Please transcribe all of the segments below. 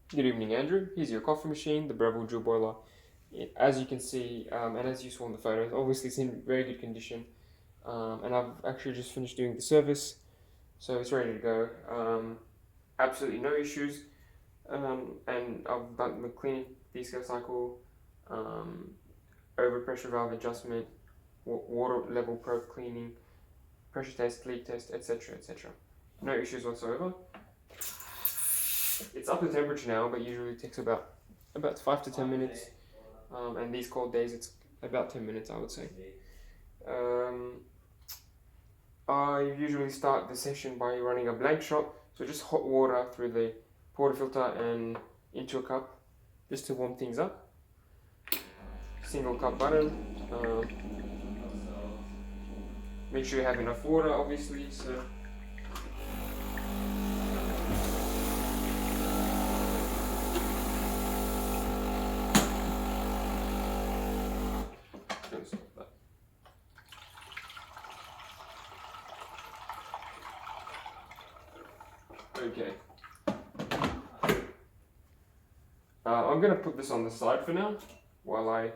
Good evening, Andrew. Here's your coffee machine, the Breville dual boiler. As you can see, and as you saw in the photos, obviously it's in very good condition. And I've actually just finished doing the service, so it's ready to go. Absolutely no issues. And I've done the cleaning descale cycle, um, overpressure valve adjustment, water level probe cleaning, pressure test, leak test, etc., etc. No issues whatsoever. It's up to temperature now, but usually it takes about 5 to 10 minutes. And these cold days, it's about 10 minutes, I would say. I usually start the session by running a blank shot, so just hot water through the portafilter and into a cup, just to warm things up. Single cup button. Make sure you have enough water, obviously. So. Okay. I'm going to put this on the side for now while I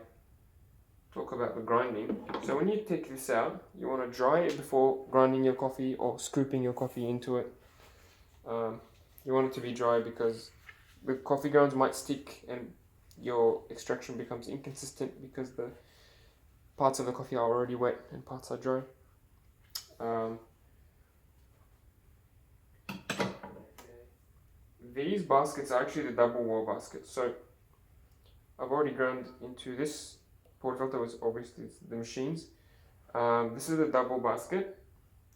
talk about the grinding. So when you take this out, you want to dry it before grinding your coffee or scooping your coffee into it. You want it to be dry because the coffee grounds might stick and your extraction becomes inconsistent because the parts of the coffee are already wet and parts are dry. These baskets are actually the double wall baskets. So I've already ground into this portafilter, was obviously the machines. This is the double basket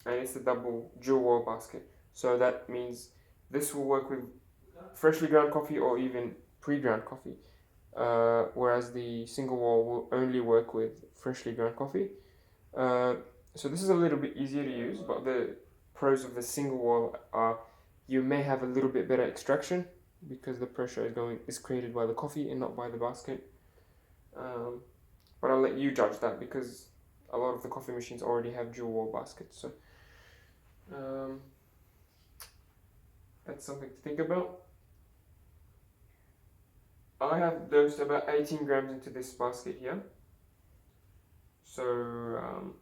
and it's the double dual wall basket. So that means this will work with freshly ground coffee or even pre-ground coffee. Whereas the single wall will only work with freshly ground coffee. So this is a little bit easier to use, but the pros of the single wall are you may have a little bit better extraction because the pressure is created by the coffee and not by the basket. But I'll let you judge that because a lot of the coffee machines already have dual wall baskets. So that's something to think about. I have dosed about 18 grams into this basket here. So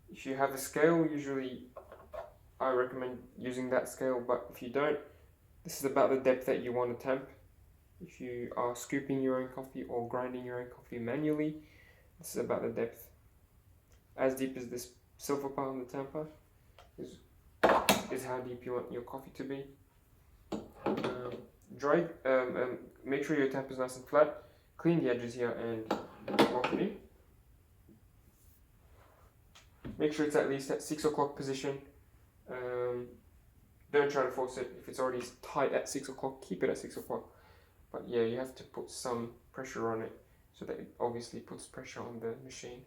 if you have a scale, usually I recommend using that scale, but if you don't, this is about the depth that you want to temp. If you are scooping your own coffee or grinding your own coffee manually, this is about the depth. As deep as this silver part on the tamper is how deep you want your coffee to be. Make sure your tamper is nice and flat. Clean the edges here and lock it in. Make sure it's at least at 6 o'clock position. Don't try to force it. If it's already tight at 6 o'clock, keep it at 6 o'clock. But yeah, you have to put some pressure on it so that it obviously puts pressure on the machine.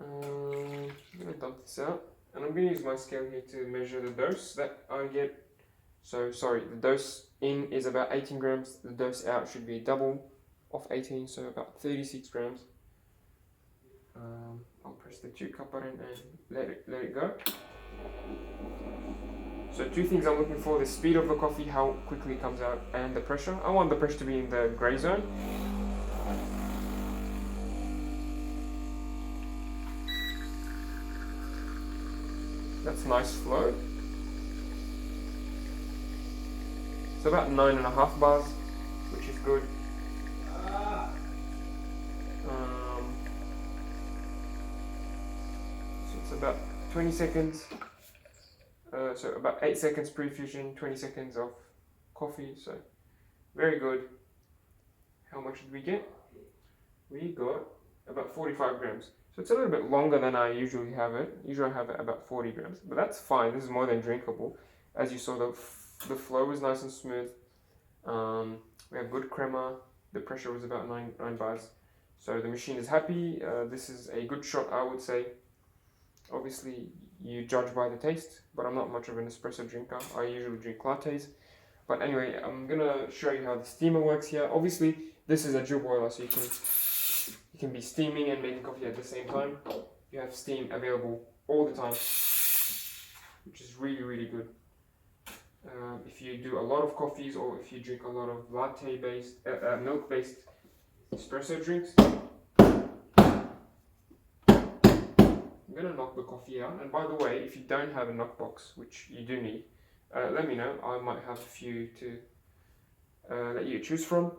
I'm going to dump this out. And I'm going to use my scale here to measure the dose that I get. So sorry, the dose in is about 18 grams. The dose out should be double of 18, so about 36 grams. I'll press the 2 cup button and let it go. So 2 things I'm looking for: the speed of the coffee, how quickly it comes out, and the pressure. I want the pressure to be in the grey zone. That's nice flow. It's about 9.5 bars, which is good. So it's about 20 seconds. So about 8 seconds pre-fusion, 20 seconds of coffee. So very good. How much did we get? We got about 45 grams. So it's a little bit longer than I usually have it. Usually I have it about 40 grams, but that's fine. This is more than drinkable. As you saw, the flow was nice and smooth. We have good crema. The pressure was about 9 bars. So the machine is happy. This is a good shot, I would say. Obviously, you judge by the taste, but I'm not much of an espresso drinker. I usually drink lattes. But anyway, I'm gonna show you how the steamer works here. Obviously, this is a dual boiler, so you can be steaming and making coffee at the same time. You have steam available all the time, which is really, really good. If you do a lot of coffees, or if you drink a lot of latte-based, milk-based espresso drinks, I'm gonna knock the coffee out. And by the way, if you don't have a knock box, which you do need, let me know. I might have a few to let you choose from.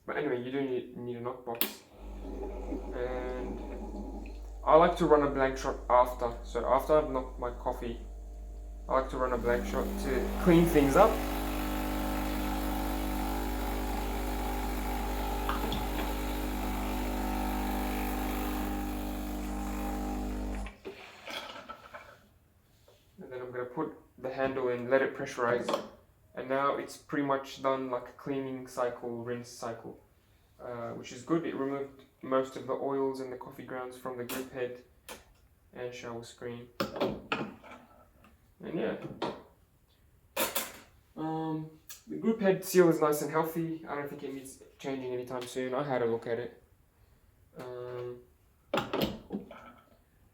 But anyway, you do need a knock box. And I like to run a blank shot after. So after I've knocked my coffee, I like to run a blank shot to clean things up. And then I'm going to put the handle in, let it pressurize. And now it's pretty much done like a cleaning cycle, rinse cycle, which is good. It removed most of the oils and the coffee grounds from the grip head and shower screen. And yeah, the group head seal is nice and healthy. I don't think it needs changing anytime soon. I had a look at it.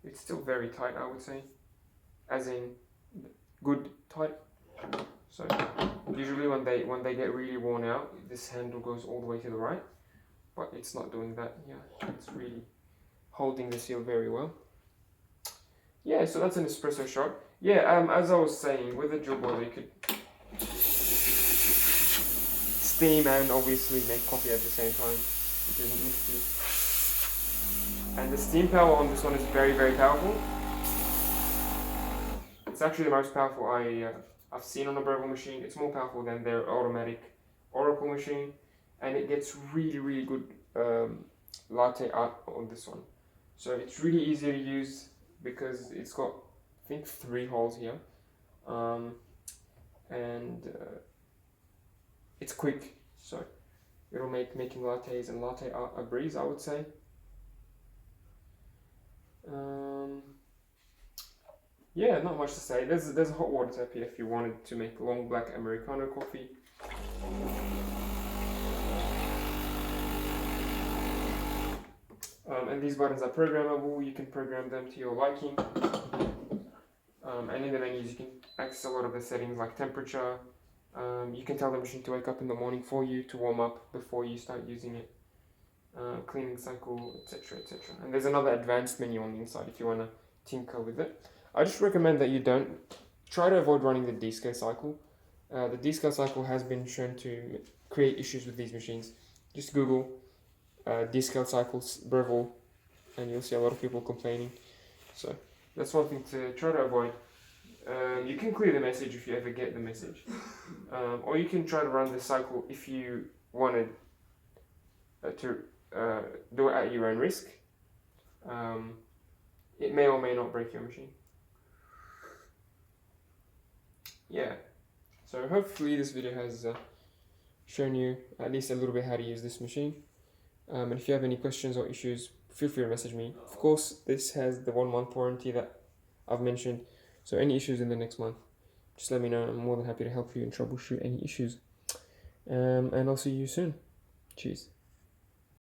It's still very tight, I would say, as in good tight. So usually when they get really worn out, this handle goes all the way to the right, but it's not doing that. Yeah, it's really holding the seal very well. Yeah, so that's an espresso shot. Yeah, as I was saying, with the drill boiler you could steam and obviously make coffee at the same time, which is nifty. And the steam power on this one is very, very powerful. It's actually the most powerful I've seen on a Breville machine. It's more powerful than their automatic Oracle machine, and it gets really, really good latte art on this one. So it's really easy to use because it's got, I think, 3 holes here, and it's quick, so it'll make making lattes and latte art a breeze, I would say. Yeah, not much to say. There's a hot water tap here if you wanted to make long black Americano coffee. And these buttons are programmable. You can program them to your liking. And in the menus you can access a lot of the settings like temperature. You can tell the machine to wake up in the morning for you to warm up before you start using it. Cleaning cycle, etc, etc. And there's another advanced menu on the inside if you want to tinker with it. I just recommend that you don't try to avoid running the descale cycle. The descale cycle has been shown to create issues with these machines. Just Google descale cycles Breville and you'll see a lot of people complaining. So that's one thing to try to avoid. You can clear the message if you ever get the message, or you can try to run the cycle if you wanted to do it at your own risk. It may or may not break your machine. Yeah, so hopefully this video has shown you at least a little bit how to use this machine. And if you have any questions or issues, feel free to message me. Of course, this has the 1-month warranty that I've mentioned, so any issues in the next month, just let me know. I'm more than happy to help you and troubleshoot any issues. And I'll see you soon. Cheers.